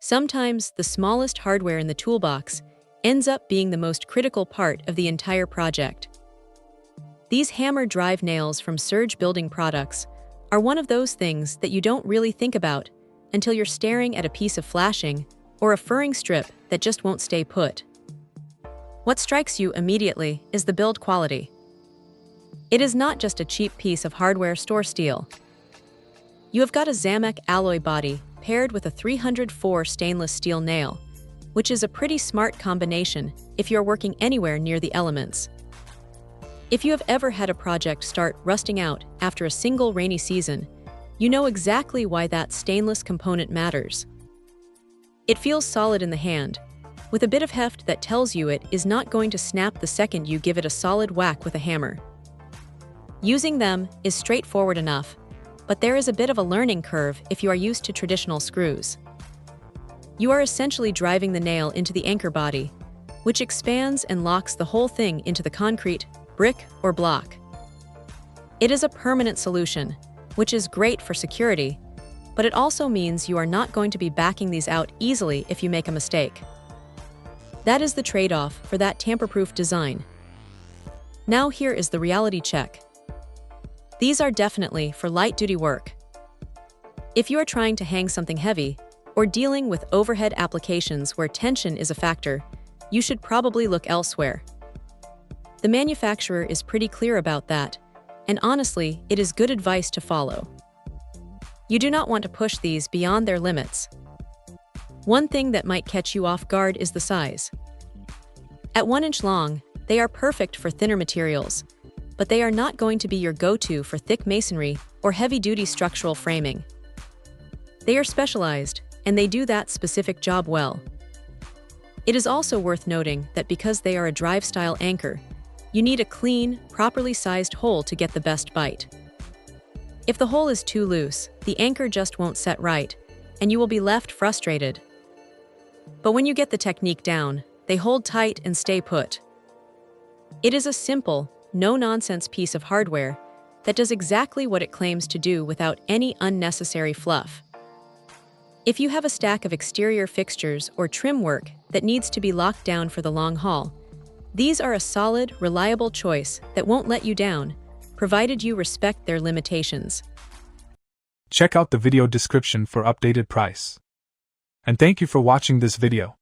Sometimes the smallest hardware in the toolbox ends up being the most critical part of the entire project. These hammer drive nails from Surge Building Products are one of those things that you don't really think about until you're staring at a piece of flashing or a furring strip that just won't stay put. What strikes you immediately is the build quality. It is not just a cheap piece of hardware store steel. You have got a Zamek alloy body paired with a 304 stainless steel nail, which is a pretty smart combination if you're working anywhere near the elements. If you have ever had a project start rusting out after a single rainy season, you know exactly why that stainless component matters. It feels solid in the hand, with a bit of heft that tells you it is not going to snap the second you give it a solid whack with a hammer. Using them is straightforward enough, but there is a bit of a learning curve if you are used to traditional screws. You are essentially driving the nail into the anchor body, which expands and locks the whole thing into the concrete, brick, or block. It is a permanent solution, which is great for security, but it also means you are not going to be backing these out easily if you make a mistake. That is the trade-off for that tamper-proof design. Now here is the reality check. These are definitely for light-duty work. If you are trying to hang something heavy, or dealing with overhead applications where tension is a factor, you should probably look elsewhere. The manufacturer is pretty clear about that, and honestly, it is good advice to follow. You do not want to push these beyond their limits. One thing that might catch you off guard is the size. At 1 inch long, they are perfect for thinner materials, but they are not going to be your go-to for thick masonry or heavy-duty structural framing. They are specialized, and they do that specific job well. It is also worth noting that because they are a drive-style anchor, you need a clean, properly sized hole to get the best bite. If the hole is too loose, the anchor just won't set right, and you will be left frustrated. But when you get the technique down, they hold tight and stay put. It is a simple, no-nonsense piece of hardware that does exactly what it claims to do without any unnecessary fluff. If you have a stack of exterior fixtures or trim work that needs to be locked down for the long haul, these are a solid, reliable choice that won't let you down, provided you respect their limitations. Check out the video description for updated price. And thank you for watching this video.